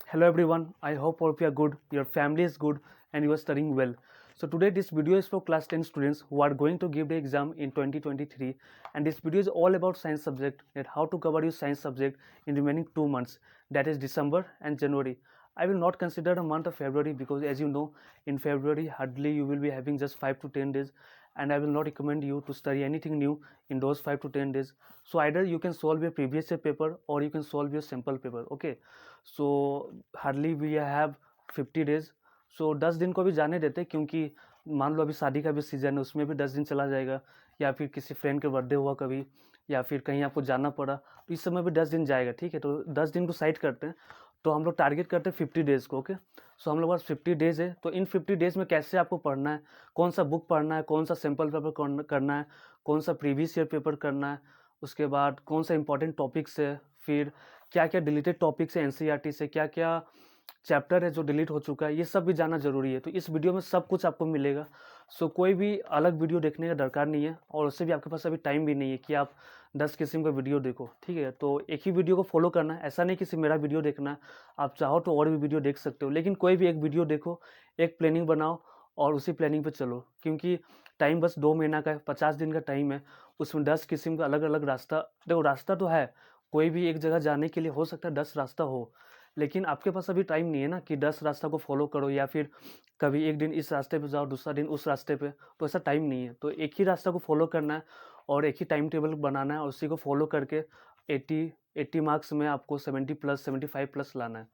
Hello everyone, I hope all of you are good, your family is good and you are studying well. So today this video is for class 10 students who are going to give the exam in 2023, and this video is all about science subject and how to cover your science subject in remaining 2 months, that is December and January. I will not consider the month of February because as you know in February hardly you will be having just 5 to 10 days, and I will not recommend you to study anything new in those 5 to 10 days. So either you can solve your previous year paper or you can solve your sample paper. Okay, so hardly we have 50 days. So 10 दिन को भी जाने देते क्योंकि मान लो अभी शादी का भी सीज़न है, उसमें भी 10 दिन चला जाएगा, या फिर किसी फ्रेंड के बर्थडे हुआ कभी, या फिर कहीं आपको जाना पड़ा तो इस समय भी 10 दिन जाएगा. ठीक है, तो 10 दिन को साइड करते हैं. तो हम लोग टारगेट करते हैं 50 डेज़ को. ओके, सो हम लोग पास 50 डेज़ है. तो इन 50 डेज़ में कैसे आपको पढ़ना है, कौन सा बुक पढ़ना है, कौन सा सैम्पल पेपर करना है, कौन सा प्रीवियस ईयर पेपर करना है, उसके बाद कौन सा इंपॉर्टेंट टॉपिक्स है, फिर क्या क्या डिलीटेड टॉपिक्स है एनसीईआरटी से, क्या क्या चैप्टर है जो डिलीट हो चुका है, ये सब भी जानना ज़रूरी है. तो इस वीडियो में सब कुछ आपको मिलेगा. सो कोई भी अलग वीडियो देखने का दरकार नहीं है, और उससे भी आपके पास अभी टाइम भी नहीं है कि आप 10 किस्म का वीडियो देखो. ठीक है, तो एक ही वीडियो को फॉलो करना है, ऐसा नहीं कि सिर्फ मेरा वीडियो देखना है. आप चाहो तो और भी वीडियो देख सकते हो, लेकिन कोई भी एक वीडियो देखो, एक प्लानिंग बनाओ और उसी प्लानिंग पे चलो, क्योंकि टाइम बस 2 महीना का है, 50 दिन का टाइम है. उसमें 10 किस्म का अलग अलग रास्ता, देखो रास्ता तो है, कोई भी एक जगह जाने के लिए हो सकता है 10 रास्ता हो, लेकिन आपके पास अभी टाइम नहीं है ना कि 10 रास्ता को फॉलो करो, या फिर कभी एक दिन इस रास्ते पे जाओ, दूसरा दिन उस रास्ते पे. तो ऐसा टाइम नहीं है, तो एक ही रास्ता को फॉलो करना है और एक ही टाइम टेबल बनाना है, और उसी को फॉलो करके 80 मार्क्स में आपको 70 प्लस 75 प्लस लाना है.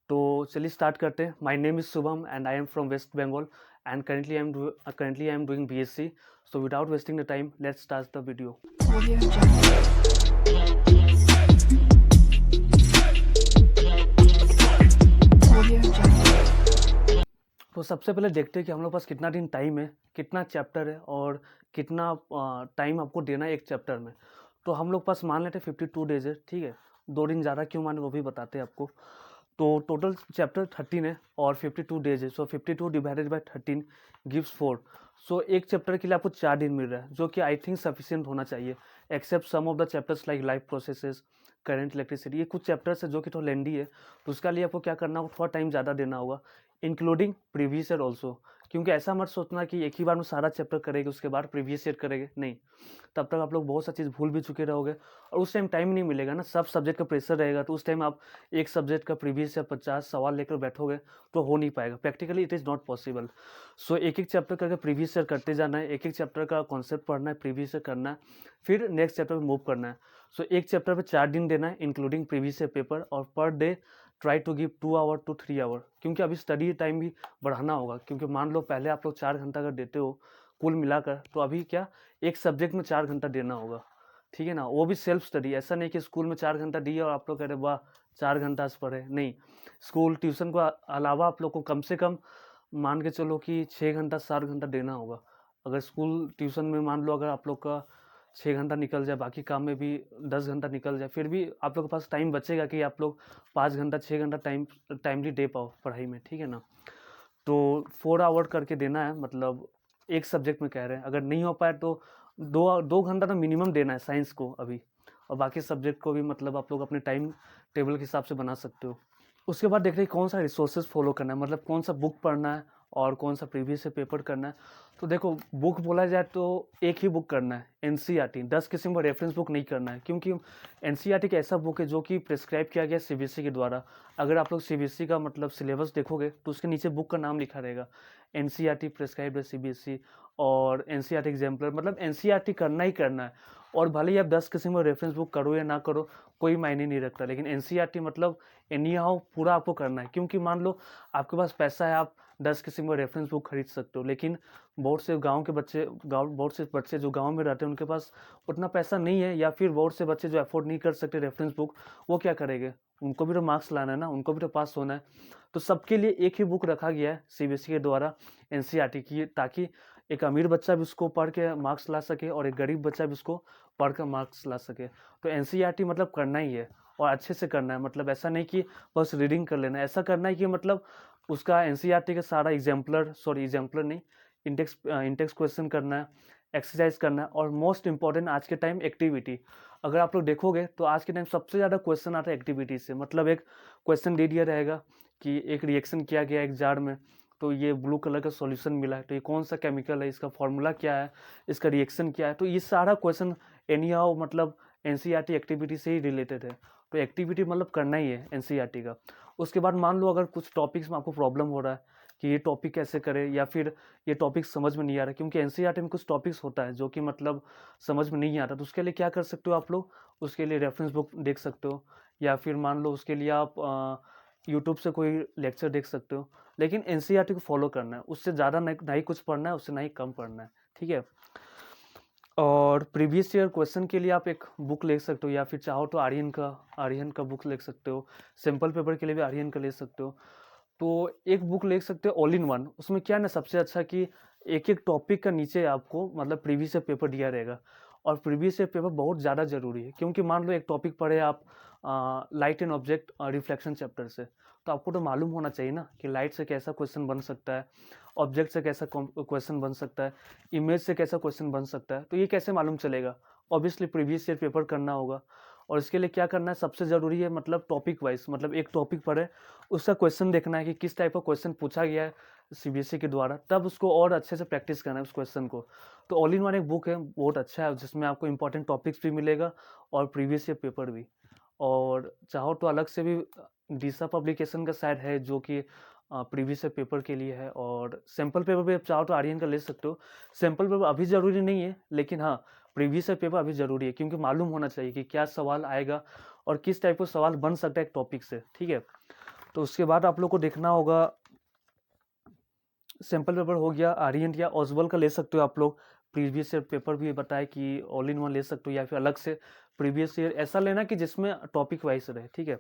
तो चलिए स्टार्ट करते हैं. My name is Shubham and I am from West Bengal, and currently I am doing BSc. So without wasting the time, let's start the video. तो सबसे पहले देखते हैं कि हम लोग पास कितना दिन टाइम है, कितना चैप्टर है और कितना टाइम आपको देना है एक चैप्टर में. तो हम लोग पास मान लेते हैं 52 डेज है. ठीक है, 2 दिन ज़्यादा क्यों माने वो भी बताते हैं आपको. तो टोटल चैप्टर 13 है और 52 डेज है. सो 52 डिवाइडेड बाय 13 गिव्स 4. सो एक चैप्टर के लिए आपको 4 दिन मिल रहा है, जो कि आई थिंक सफिशिएंट होना चाहिए, except some of the chapters like life processes, current electricity. ये कुछ चैप्टर्स है जो कि थोड़ा लेंदी है, तो उसका लिए आपको क्या करना होगा, थोड़ा टाइम ज़्यादा देना होगा, इंक्लूडिंग प्रीवियस ईयर ऑल्सो. क्योंकि ऐसा मत सोचना कि एक ही बार में सारा चैप्टर करेंगे उसके बाद प्रीवियस ईयर करेंगे, नहीं. तब तक आप लोग बहुत सा चीज़ भूल भी चुके रहोगे, और उस टाइम टाइम नहीं मिलेगा ना, सब सब्जेक्ट का प्रेशर रहेगा. तो उस टाइम आप एक सब्जेक्ट का प्रीवियस ईयर 50 सवाल लेकर बैठोगे तो हो नहीं पाएगा, practically it is not possible. So एक एक चैप्टर करके प्रीवियस ईयर करते जाना है, एक एक चैप्टर का कॉन्सेप्ट पढ़ना है, प्रीवियस ईयर करना है, फिर नेक्स्ट चैप्टर में मूव करना है. सो एक चैप्टर पे 4 दिन देना है इंक्लूडिंग प्रीवियस ईयर पेपर, और per day try to give 2 hour to 3 hour, क्योंकि अभी स्टडी टाइम भी बढ़ाना होगा. क्योंकि मान लो पहले आप लोग 4 घंटा का देते हो कुल मिलाकर, तो अभी क्या एक सब्जेक्ट में 4 घंटा देना होगा. ठीक है ना, वो भी सेल्फ स्टडी. ऐसा नहीं कि स्कूल में 4 घंटा दिया और आप लोग कह रहे वाह 4 घंटा से पढ़े, नहीं. स्कूल ट्यूशन को अलावा आप लोग को कम से कम मान के चलो कि 6 घंटा 7 घंटा देना होगा. अगर स्कूल ट्यूशन में मान लो अगर आप लोग का 6 घंटा निकल जाए, बाकी काम में भी 10 घंटा निकल जाए, फिर भी आप लोग के पास टाइम बचेगा कि आप लोग 5 घंटा 6 घंटा टाइमली दे पाओ पढ़ाई में. ठीक है ना, तो 4 आवर करके देना है, मतलब एक सब्जेक्ट में कह रहे हैं. अगर नहीं हो पाए तो 2 घंटा तो मिनिमम देना है साइंस को अभी, और बाकी सब्जेक्ट को भी मतलब आप लोग अपने टाइम टेबल के हिसाब से बना सकते हो. उसके बाद देख रहे हैं कौन सा रिसोर्सेज फॉलो करना है, मतलब कौन सा बुक पढ़ना है और कौन सा प्रीवियस से पेपर करना है. तो देखो बुक बोला जाए तो एक ही बुक करना है, एनसीईआरटी. 10 किस्म का रेफरेंस बुक नहीं करना है, क्योंकि एनसीईआरटी एक ऐसा बुक है जो कि प्रिस्क्राइब किया गया सीबीएसई के द्वारा. अगर आप लोग सीबीएसई का मतलब सिलेबस देखोगे तो उसके नीचे बुक का नाम लिखा रहेगा, एनसीईआरटी प्रिस्क्राइब्ड बाय सीबीएसई और एनसीईआरटी एग्जाम्पलर. मतलब एनसीईआरटी करना ही करना है, और भले ही आप 10 किस्म का रेफरेंस बुक करो या ना करो कोई मायने नहीं रखता, लेकिन एनसीईआरटी मतलब एनी हाउ पूरा आपको करना है. क्योंकि मान लो आपके पास पैसा है, आप 10 किस्म का रेफरेंस बुक खरीद सकते हो, लेकिन बहुत से बच्चे जो गांव में रहते हैं उनके पास उतना पैसा नहीं है, या फिर बहुत से बच्चे जो अफोर्ड नहीं कर सकते रेफरेंस बुक, वो क्या करेंगे, उनको भी तो मार्क्स लाना है ना, उनको भी तो पास होना है. तो सबके लिए एक ही बुक रखा गया है सीबीएसई के द्वारा एनसीईआरटी की, ताकि एक अमीर बच्चा भी उसको पढ़ के मार्क्स ला सके और एक गरीब बच्चा भी उसको पढ़ कर मार्क्स ला सके. तो एनसीईआरटी मतलब करना ही है, और अच्छे से करना है. मतलब ऐसा नहीं कि बस रीडिंग कर लेना है, ऐसा करना है कि मतलब उसका एनसीईआरटी का सारा एग्जाम्पलर नहीं, इंडेक्स क्वेश्चन करना है, एक्सरसाइज करना है, और मोस्ट इंपॉर्टेंट आज के टाइम एक्टिविटी। अगर आप लोग देखोगे तो आज के टाइम सबसे ज़्यादा क्वेश्चन आता है एक्टिविटी से। मतलब एक क्वेश्चन दे दिया रहेगा कि एक रिएक्शन किया गया एक जार में, तो ये ब्लू कलर का सॉल्यूशन मिला है, तो ये कौन सा केमिकल है, इसका फॉर्मूला क्या है, इसका रिएक्शन क्या है। तो ये सारा क्वेश्चन एनी हाउ मतलब एनसीईआरटी एक्टिविटी से ही रिलेटेड है। तो एक्टिविटी मतलब करना ही है एनसीईआरटी का। उसके बाद मान लो अगर कुछ टॉपिक्स में आपको प्रॉब्लम हो रहा है कि ये टॉपिक कैसे करें, या फिर ये टॉपिक समझ में नहीं आ रहा, क्योंकि एनसीईआरटी में कुछ टॉपिक्स होता है जो कि मतलब समझ में नहीं आता, तो उसके लिए क्या कर सकते हो आप लोग, उसके लिए रेफरेंस बुक देख सकते हो, या फिर मान लो उसके लिए आप यूट्यूब से कोई लेक्चर देख सकते हो। लेकिन एनसीईआरटी को फॉलो करना है, उससे ज़्यादा ना ही कुछ पढ़ना है, उससे ना ही कम पढ़ना है, ठीक है। और प्रीवियस ईयर क्वेश्चन के लिए आप एक बुक ले सकते हो, या फिर चाहो तो आर्यन का बुक ले सकते हो। सिंपल पेपर के लिए भी आर्यन का ले सकते हो। तो एक बुक ले सकते हो ऑल इन वन। उसमें क्या है ना, सबसे अच्छा कि एक एक टॉपिक का नीचे आपको मतलब प्रीवियस ईयर पेपर दिया रहेगा। और प्रीवियस ईयर पेपर बहुत ज़्यादा ज़रूरी है, क्योंकि मान लो एक टॉपिक पढ़े आप light and object reflection chapter से, तो आपको तो मालूम होना चाहिए ना कि लाइट से कैसा क्वेश्चन बन सकता है, ऑब्जेक्ट से कैसा क्वेश्चन बन सकता है, इमेज से कैसा क्वेश्चन बन सकता है। तो ये कैसे मालूम चलेगा? ऑब्वियसली प्रीवियस ईयर पेपर करना होगा। और इसके लिए क्या करना है, सबसे ज़रूरी है मतलब टॉपिक वाइज, मतलब एक टॉपिक पढ़े, उसका क्वेश्चन देखना है कि किस टाइप का क्वेश्चन पूछा गया है सीबीएसई के द्वारा, तब उसको और अच्छे से प्रैक्टिस करना है उस क्वेश्चन को। तो ऑल इन वन एक बुक है, बहुत अच्छा है, जिसमें आपको इंपॉर्टेंट टॉपिक्स भी मिलेगा और प्रीवियस ईयर पेपर भी। और चाहो तो अलग से भी दिशा पब्लिकेशन का साइट है जो कि प्रीवियस ईयर पेपर के लिए है। और सैम्पल पेपर भी आप चाहो तो आर्यन का ले सकते हो। सैम्पल पेपर अभी ज़रूरी नहीं है, लेकिन हाँ प्रीवियस ईयर पेपर अभी ज़रूरी है, क्योंकि मालूम होना चाहिए कि क्या सवाल आएगा और किस टाइप का सवाल बन सकता है एक टॉपिक से, ठीक है। तो उसके बाद आप लोग को देखना होगा, सैम्पल पेपर हो गया, आर्यन या ऑजबल का ले सकते हो आप लोग। प्रीवियस ईयर पेपर भी बताए कि ऑल इन वन ले सकते हो, या फिर अलग से प्रीवियस ईयर ऐसा लेना कि जिसमें टॉपिक वाइज रहे, ठीक है।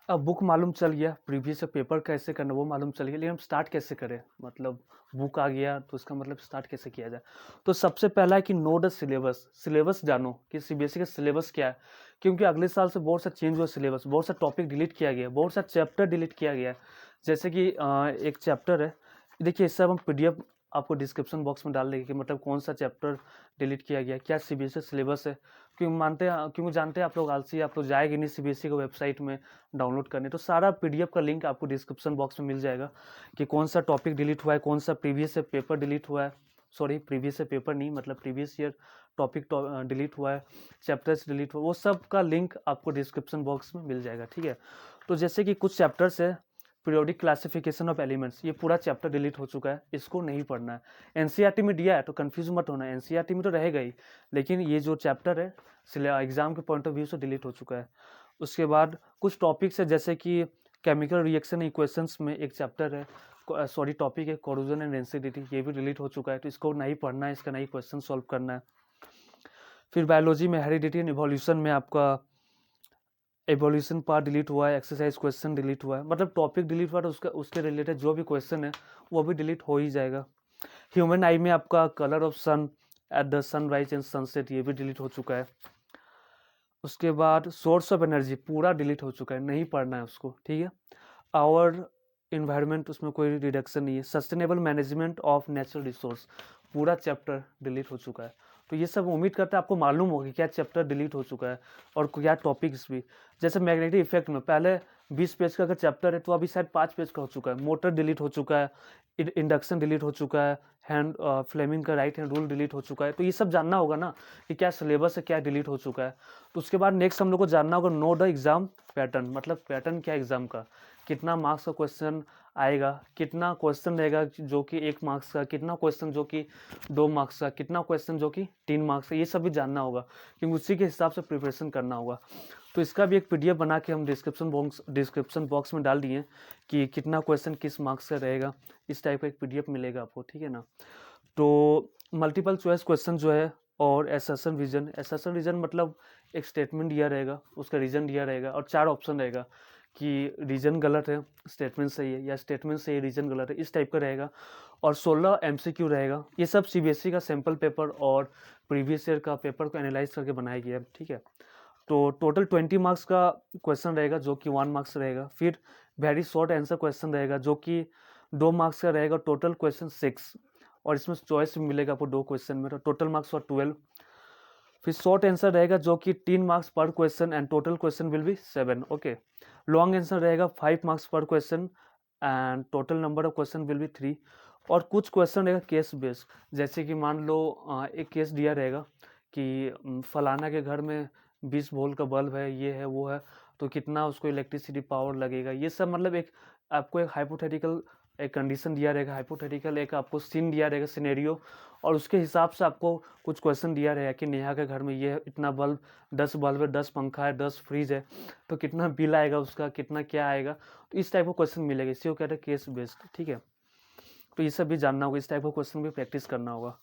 अब बुक मालूम चल गया, प्रीवियस ईयर पेपर कैसे करना वो मालूम चल गया, लेकिन हम स्टार्ट कैसे करें, मतलब बुक आ गया तो उसका मतलब स्टार्ट कैसे किया जाए। तो सबसे पहला है कि नो द सिलेबस। सिलेबस जानो कि सीबीएसई का सिलेबस क्या है, क्योंकि अगले साल से बहुत सा चेंज हुआ सिलेबस, बहुत सा टॉपिक डिलीट किया गया, बहुत सा चैप्टर डिलीट किया गया है। जैसे कि एक चैप्टर है, देखिए इससे अब हम पीडीएफ आपको डिस्क्रिप्शन बॉक्स में डाल देंगे कि मतलब कौन सा चैप्टर डिलीट किया गया, क्या सीबीएसई सिलेबस है। क्योंकि जानते हैं आप लोग आलसी, आप लोग जाएंगे नहीं सीबीएसई की वेबसाइट में डाउनलोड करने, तो सारा पीडीएफ का लिंक आपको डिस्क्रिप्शन बॉक्स में मिल जाएगा कि कौन सा टॉपिक डिलीट हुआ है, कौन सा प्रीवियस ईयर पेपर डिलीट हुआ है, सॉरी प्रीवियस ईयर पेपर नहीं मतलब प्रीवियस ईयर टॉपिक डिलीट हुआ है, चैप्टर्स डिलीट हुआ, वो सब का लिंक आपको डिस्क्रिप्शन बॉक्स में मिल जाएगा, ठीक है। तो जैसे कि कुछ चैप्टर्स है, पीरियोडिक क्लासिफिकेशन ऑफ एलिमेंट्स, ये पूरा चैप्टर डिलीट हो चुका है, इसको नहीं पढ़ना है। एनसीईआरटी में दिया है तो कंफ्यूज मत होना, एनसीईआरटी में तो रहेगा ही, लेकिन ये जो चैप्टर है एग्जाम के पॉइंट ऑफ व्यू से डिलीट हो चुका है। उसके बाद कुछ टॉपिक्स है, जैसे कि केमिकल रिएक्शन इक्वेशंस में एक चैप्टर है, सॉरी टॉपिक है कोरोजन एंड डेंसिटी, ये भी डिलीट हो चुका है, तो इसको नहीं पढ़ना है, इसका नहीं क्वेश्चन सॉल्व करना है। फिर बायोलॉजी में हेरिडिटी एंड इवोल्यूशन में आपका एवोल्यूशन पार्ट डिलीट हुआ है, एक्सरसाइज क्वेश्चन डिलीट हुआ है, मतलब टॉपिक डिलीट हुआ तो उसके रिलेटेड जो भी क्वेश्चन है वो भी डिलीट हो ही जाएगा। ह्यूमन आई में आपका colour of sun at the sunrise and sunset, ये भी डिलीट हो चुका है। उसके बाद सोर्स ऑफ एनर्जी पूरा डिलीट हो चुका है, नहीं पढ़ना है उसको, ठीक है। आवर इन्वायरमेंट, उसमें कोई रिडक्शन नहीं है। Sustainable management of natural resource, पूरा चैप्टर डिलीट हो चुका है। तो ये सब उम्मीद करते हैं आपको मालूम होगी क्या चैप्टर डिलीट हो चुका है और क्या टॉपिक्स भी। जैसे मैग्नेटिक इफेक्ट में पहले 20 पेज का अगर चैप्टर है तो अभी शायद 5 पेज का हो चुका है। मोटर डिलीट हो चुका है, इंडक्शन डिलीट हो चुका है, हैंड फ्लेमिंग का राइट हैंड रूल डिलीट हो चुका है। तो ये सब जानना होगा ना कि क्या सिलेबस है, क्या डिलीट हो चुका है। तो उसके बाद नेक्स्ट हम लोग को जानना होगा नो द एग्जाम पैटर्न, मतलब पैटर्न क्या एग्जाम का, कितना मार्क्स का क्वेश्चन आएगा, कितना क्वेश्चन रहेगा जो कि 1 मार्क्स का, कितना क्वेश्चन जो कि 2 मार्क्स का, कितना क्वेश्चन जो कि 3 मार्क्स का, ये सब भी जानना होगा, क्योंकि उसी के हिसाब से प्रिपरेशन करना होगा। तो इसका भी एक पीडीएफ बना के हम डिस्क्रिप्शन बॉक्स में डाल दिए कि कितना क्वेश्चन किस मार्क्स का रहेगा, इस टाइप का एक पीडीएफ मिलेगा आपको, ठीक है ना। तो मल्टीपल चॉइस क्वेश्चन जो है और एसर्शन रीजन मतलब एक स्टेटमेंट दिया रहेगा, उसका रीजन दिया रहेगा और 4 ऑप्शन रहेगा कि रीजन गलत है, स्टेटमेंट सही है, या स्टेटमेंट सही है रीजन गलत है, इस टाइप का रहेगा। और 16 एमसीक्यू रहेगा। ये सब सीबीएसई का सैम्पल पेपर और प्रीवियस ईयर का पेपर को एनालाइज करके बनाया गया है, ठीक है। तो टोटल 20 मार्क्स का क्वेश्चन रहेगा जो कि 1 मार्क्स रहेगा। फिर वेरी शॉर्ट आंसर क्वेश्चन रहेगा जो कि 2 मार्क्स का रहेगा, टोटल क्वेश्चन 6। और इसमें चॉइस मिलेगा आपको 2 क्वेश्चन में, तो टोटल मार्क्स फॉर 12। फिर शॉर्ट आंसर रहेगा जो कि 3 मार्क्स पर question and total question will be 7। Okay. Long answer रहेगा 5 मार्क्स पर question and total number of question will be 3। और कुछ क्वेश्चन रहेगा केस बेस्ड, जैसे कि मान लो एक केस दिया रहेगा कि फलाना के घर में 20 वोल्ट का बल्ब है, ये है वो है, तो कितना उसको इलेक्ट्रिसिटी पावर लगेगा, ये सब मतलब एक आपको एक हाइपोथेटिकल एक कंडीशन दिया रहेगा, हाइपोथेटिकल एक आपको सीन दिया रहेगा, सिनेरियो, और उसके हिसाब से आपको कुछ क्वेश्चन दिया रहेगा कि नेहा के घर में ये इतना बल्ब 10 बल्ब है, 10 पंखा है, 10 फ्रिज है, तो कितना बिल आएगा उसका, कितना क्या आएगा, तो इस टाइप का क्वेश्चन मिलेगा, इसी को कहते हैं केस बेस्ड। ठीक है, तो ये सब भी जानना होगा, इस टाइप का क्वेश्चन भी प्रैक्टिस करना होगा।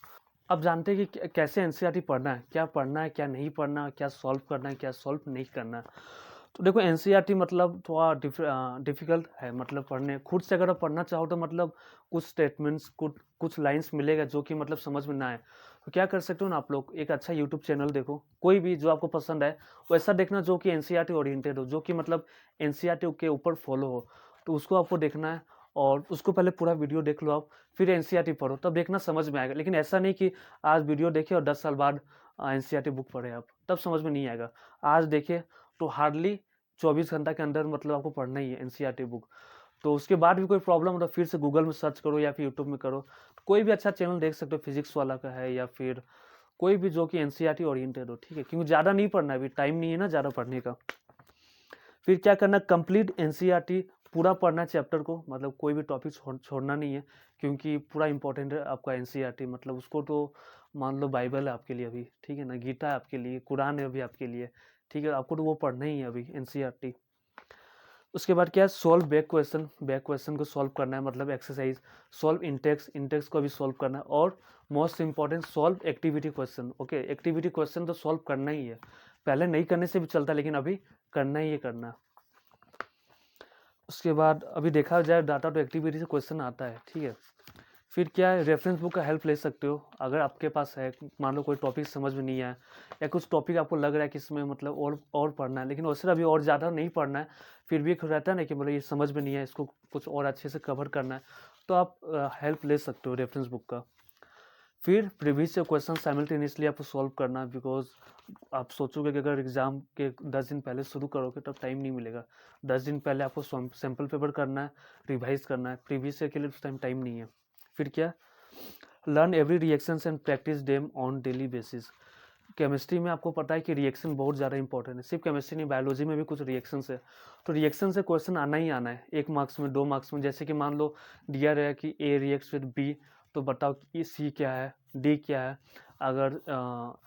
अब जानते हैं कि कैसे एनसीईआरटी पढ़ना है, क्या नहीं पढ़ना, क्या सॉल्व करना है, क्या सॉल्व नहीं करना है। तो देखो एनसीईआरटी मतलब थोड़ा डिफिकल्ट है, मतलब पढ़ने खुद से अगर आप पढ़ना चाहो तो मतलब कुछ स्टेटमेंट्स कुछ लाइंस मिलेगा जो कि मतलब समझ में ना आए, तो क्या कर सकते हो ना आप लोग, एक अच्छा यूट्यूब चैनल देखो, कोई भी जो आपको पसंद है वैसा देखना जो कि एनसीईआरटी ओरिएंटेड हो, जो कि मतलब एनसीईआरटी के ऊपर फॉलो हो, तो उसको आपको देखना है। और उसको पहले पूरा वीडियो देख लो आप, फिर एनसीईआरटी पढ़ो, तब देखना समझ में आएगा। लेकिन ऐसा नहीं कि आज वीडियो देखे और 10 साल बाद एनसीईआरटी बुक पढ़े आप, तब समझ में नहीं आएगा। आज देखे तो हार्डली 24 घंटा के अंदर मतलब आपको पढ़ना ही है एनसीईआरटी बुक। तो उसके बाद भी कोई प्रॉब्लम हो तो फिर से गूगल में सर्च करो या फिर यूट्यूब में करो, कोई भी अच्छा चैनल देख सकते हो, फिजिक्स वाला का है या फिर कोई भी जो कि एनसीईआरटी ओरिएंटेड हो। ठीक है, क्योंकि ज़्यादा नहीं पढ़ना है, अभी टाइम नहीं है ना ज़्यादा पढ़ने का। फिर क्या करना, कंप्लीट एनसीईआरटी पूरा पढ़ना चैप्टर को, मतलब कोई भी टॉपिक छोड़ना नहीं है, क्योंकि पूरा इंपॉर्टेंट है आपका एनसीईआरटी, मतलब उसको तो मान लो बाइबल है आपके लिए अभी, ठीक है ना, गीता है आपके लिए, कुरान है अभी आपके लिए, ठीक है, आपको तो वो पढ़ना ही है अभी एनसीईआरटी। उसके बाद क्या है, सॉल्व बैक क्वेश्चन को सॉल्व करना है, मतलब एक्सरसाइज सॉल्व इंटेक्स को भी सॉल्व करना है, और most important solve activity question. Okay, activity question तो सॉल्व करना ही है, पहले नहीं करने से भी चलता, लेकिन अभी करना ही है करना। उसके बाद अभी देखा जाए डाटा तो एक्टिविटी से क्वेश्चन आता है, ठीक है। फिर क्या है, रेफरेंस बुक का हेल्प ले सकते हो अगर आपके पास है, मान लो कोई टॉपिक समझ में नहीं आया या कुछ टॉपिक आपको लग रहा है कि इसमें मतलब और पढ़ना है, लेकिन वैसे अभी और ज़्यादा नहीं पढ़ना है, फिर भी एक रहता है ना कि मतलब ये समझ में नहीं है, इसको कुछ और अच्छे से कवर करना है, तो आप हेल्प ले सकते हो रेफरेंस बुक का। फिर प्रीवियस क्वेश्चन साइमल्टेनियसली आपको सॉल्व करना है, बिकॉज आप सोचोगे कि अगर एग्जाम के 10 दिन पहले शुरू करोगे तब टाइम नहीं मिलेगा। 10 दिन पहले आपको सैम्पल पेपर करना है, रिवाइज करना है, प्रीवियस ईयर के लिए उस टाइम टाइम नहीं है। फिर क्या, learn every reactions and practice them on daily basis. Chemistry में आपको पता है कि रिएक्शन बहुत ज़्यादा इंपॉर्टेंट है, सिर्फ केमिस्ट्री नहीं, बायोलॉजी में भी कुछ रिएक्शंस है, तो रिएक्शन से क्वेश्चन आना ही आना है, 1 मार्क्स में 2 मार्क्स में। जैसे कि मान लो दिया रहा है कि ए रिएक्ट्स विद बी, तो बताओ कि सी क्या है, डी क्या है। अगर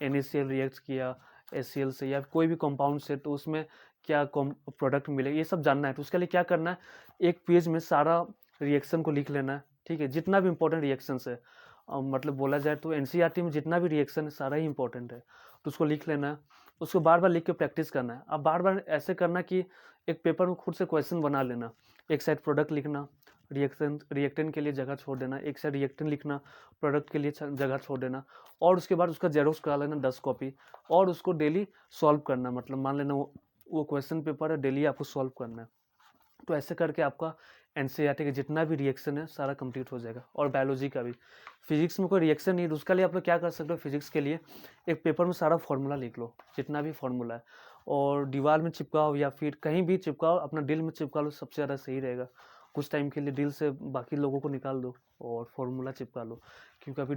NaCl रिएक्ट किया HCl से या कोई भी कंपाउंड से, तो उसमें क्या प्रोडक्ट मिलेगा, ये सब जानना है। तो उसके लिए क्या करना है, एक पेज में सारा रिएक्शन को लिख लेना है, ठीक है, जितना भी इंपॉर्टेंट रिएक्शंस है। मतलब बोला जाए तो एनसीईआरटी में जितना भी रिएक्शन है सारा ही इंपॉर्टेंट है, तो उसको लिख लेना है, उसको बार बार लिख के प्रैक्टिस करना है। अब बार बार ऐसे करना कि एक पेपर में खुद से क्वेश्चन बना लेना, एक साइड प्रोडक्ट लिखना, रिएक्टेंट के लिए जगह छोड़ देना, एक साइड रिएक्टेंट लिखना, प्रोडक्ट के लिए जगह छोड़ देना, और उसके बाद उसका जेरोक्स करा लेना 10 कॉपी, और उसको डेली सॉल्व करना। मतलब मान लेना वो क्वेश्चन पेपर है, डेली आपको सॉल्व करना है। तो ऐसे करके आपका एनसीईआरटी का जितना भी रिएक्शन है सारा कंप्लीट हो जाएगा। और बायोलॉजी का भी, फिजिक्स में कोई रिएक्शन नहीं है, तो उसके लिए आप लोग क्या कर सकते हो, फिजिक्स के लिए एक पेपर में सारा फॉर्मूला लिख लो, जितना भी फॉर्मूला है, और दीवार में चिपकाओ या फिर कहीं भी चिपकाओ, अपना दिल में चिपका लो, सबसे ज़्यादा सही रहेगा। कुछ टाइम के लिए दिल से बाकी लोगों को निकाल दो और फॉर्मूला चिपका लो, क्योंकि अभी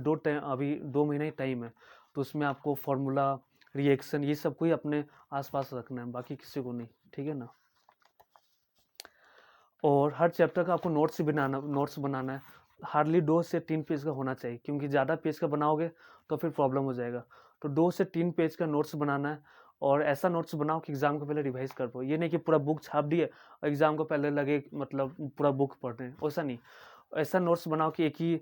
2 महीना ही टाइम है, तो उसमें आपको फॉर्मूला, रिएक्शन, ये सब को ही अपने आसपास रखना है, बाकी किसी को नहीं, ठीक है ना। और हर चैप्टर का आपको नोट्स बनाना है, हार्डली 2 से 3 पेज का होना चाहिए, क्योंकि ज़्यादा पेज का बनाओगे तो फिर प्रॉब्लम हो जाएगा। तो 2 से 3 पेज का नोट्स बनाना है, और ऐसा नोट्स बनाओ कि एग्ज़ाम को पहले रिवाइज कर पाओ। ये नहीं कि पूरा बुक छाप दिए और एग्ज़ाम को पहले लगे मतलब पूरा बुक पढ़ रहे हैं, वैसा नहीं। ऐसा नोट्स बनाओ कि एक ही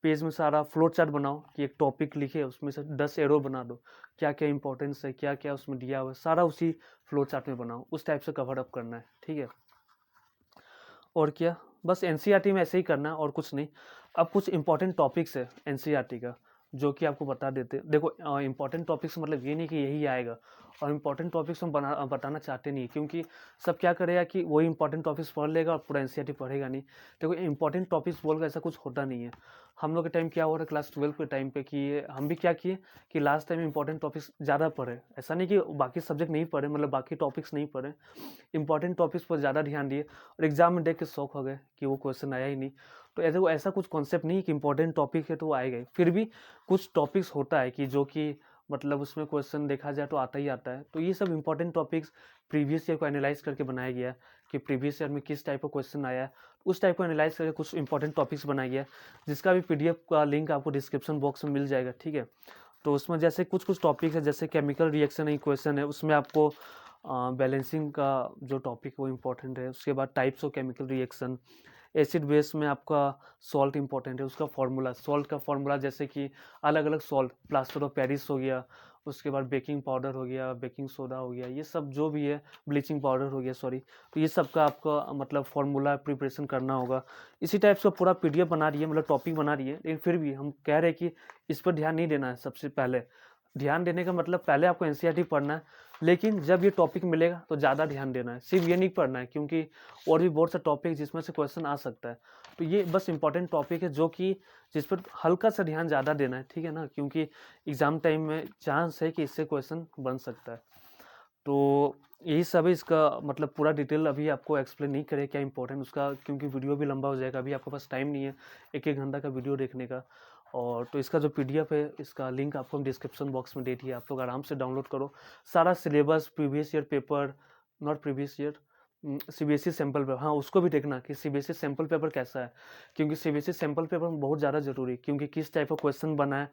पेज में सारा फ्लो चार्ट बनाओ, कि एक टॉपिक लिखे उसमें से 10 एरो बना दो, क्या क्या इंपॉर्टेंस है, क्या क्या उसमें दिया हुआ है, सारा उसी फ्लो चार्ट में बनाओ, उस टाइप से कवर अप करना है, ठीक है। और क्या, बस एनसीईआरटी में ऐसे ही करना है और कुछ नहीं। अब कुछ इंपॉर्टेंट टॉपिक्स है एनसीईआरटी का, जो कि आपको बता देते। देखो इंपॉर्टेंट टॉपिक्स मतलब ये नहीं कि यही आएगा, और इंपॉर्टेंट टॉपिक्स हम बताना चाहते नहीं, क्योंकि सब क्या करेगा कि वही इंपॉर्टेंट टॉपिक्स पढ़ लेगा और पूरा एनसीईआरटी पढ़ेगा नहीं। देखो इंपॉर्टेंट टॉपिक्स बोलकर ऐसा कुछ होता नहीं है। हम लोग के टाइम क्या हो रहा है क्लास 12 के टाइम पे कि हम भी क्या किए कि लास्ट टाइम इंपॉर्टेंट टॉपिक्स ज़्यादा पढ़े। ऐसा नहीं कि बाकी सब्जेक्ट नहीं पढ़े, मतलब बाकी टॉपिक्स नहीं पढ़े, इंपॉर्टेंट टॉपिक्स पर ज़्यादा ध्यान दिए और एग्जाम में देख के शौक हो गए कि वो क्वेश्चन आया ही नहीं। तो ऐसे ऐसा कुछ कॉन्सेप्ट नहीं कि इंपॉर्टेंट टॉपिक है तो वो आएगा ही। फिर भी कुछ टॉपिक्स होता है कि जो कि मतलब उसमें क्वेश्चन देखा जाए तो आता ही आता है। तो ये सब इंपॉर्टेंट टॉपिक्स प्रीवियस ईयर को एनालाइज करके बनाया गया है कि प्रीवियस ईयर में किस टाइप का क्वेश्चन आया है, उस टाइप को एनालाइज करके कुछ इंपॉर्टेंट टॉपिक्स बनाया गया है, जिसका भी पीडीएफ का लिंक आपको डिस्क्रिप्शन बॉक्स में मिल जाएगा, ठीक है। तो उसमें जैसे कुछ कुछ टॉपिक है, जैसे केमिकल रिएक्शन इक्वेशन है, उसमें आपको बैलेंसिंग का जो टॉपिक वो इम्पोर्टेंट है। उसके बाद types of chemical reaction, acid base में आपका सॉल्ट इंपॉर्टेंट है, उसका फार्मूला, सॉल्ट का फार्मूला, जैसे कि अलग अलग सॉल्ट, प्लास्टर ऑफ पेरिस हो गया, उसके बाद बेकिंग पाउडर हो गया, बेकिंग सोडा हो गया, ये सब जो भी है, ब्लीचिंग पाउडर हो गया सॉरी, तो ये सब का आपका मतलब फार्मूला प्रिपरेशन करना होगा। इसी टाइप से पूरा पीडीएफ बना रही है, मतलब टॉपिक बना रही है, लेकिन फिर भी हम कह रहे हैं कि इस पर ध्यान नहीं देना है। सबसे पहले ध्यान देने का मतलब पहले आपको एनसीईआरटी पढ़ना है, लेकिन जब ये टॉपिक मिलेगा तो ज़्यादा ध्यान देना है, सिर्फ ये नहीं पढ़ना है, क्योंकि और भी बहुत सा टॉपिक जिसमें से क्वेश्चन आ सकता है। तो ये बस इंपॉर्टेंट टॉपिक है जो कि जिस पर हल्का सा ध्यान ज़्यादा देना है, ठीक है ना, क्योंकि एग्ज़ाम टाइम में चांस है कि इससे क्वेश्चन बन सकता है। तो यही सब है, इसका मतलब पूरा डिटेल अभी आपको एक्सप्लेन नहीं करे क्या इंपॉर्टेंट उसका, क्योंकि वीडियो भी लंबा हो जाएगा, अभी आपके पास टाइम नहीं है एक एक घंटा का वीडियो देखने का। और तो इसका जो पीडीएफ है, इसका लिंक आपको हम डिस्क्रिप्शन बॉक्स में दे दिए, आप लोग आराम से डाउनलोड करो। सारा syllabus, previous year paper, not previous year, CBSE sample paper, हाँ उसको भी देखना कि सीबीएसई सैम्पल पेपर कैसा है, क्योंकि सीबीएसई सैम्पल पेपर बहुत ज़्यादा जरूरी है, क्योंकि किस टाइप का क्वेश्चन बना है,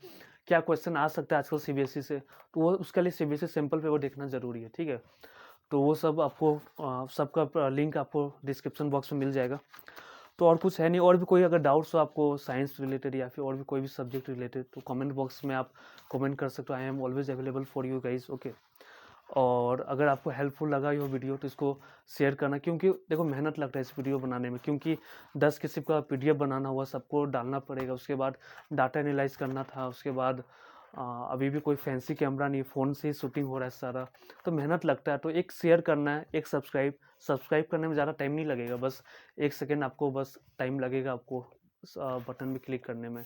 क्या क्वेश्चन आ सकता है आजकल सीबीएसई से, तो वो उसके लिए सीबीएसई सैम्पल पेपर देखना जरूरी है, ठीक है। तो वो सब आपको सबका लिंक आपको डिस्क्रिप्शन बॉक्स में मिल जाएगा। तो और कुछ है नहीं, और भी कोई अगर डाउट्स हो आपको साइंस रिलेटेड या फिर और भी कोई भी सब्जेक्ट रिलेटेड, तो कमेंट बॉक्स में आप कमेंट कर सकते हो। I am always available for you guys, okay. और अगर आपको हेल्पफुल लगा ये वीडियो तो इसको शेयर करना, क्योंकि देखो मेहनत लगता है इस वीडियो बनाने में, क्योंकि 10 किस्म का पीडीएफ बनाना हुआ, सबको डालना पड़ेगा, उसके बाद डाटा एनालाइज करना था, उसके बाद अभी भी कोई फैंसी कैमरा नहीं, फ़ोन से ही शूटिंग हो रहा है सारा, तो मेहनत लगता है। तो एक शेयर करना है, एक सब्सक्राइब करने में ज़्यादा टाइम नहीं लगेगा, बस 1 सेकेंड आपको बस टाइम लगेगा आपको बटन में क्लिक करने में,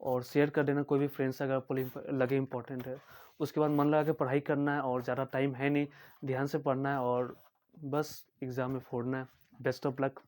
और शेयर कर देना कोई भी फ्रेंड्स अगर आपको लगे इंपॉर्टेंट है। उसके बाद मन लगा के पढ़ाई करना है, और ज़्यादा टाइम है नहीं, ध्यान से पढ़ना है और बस एग्ज़ाम में फोड़ना है। Best of luck.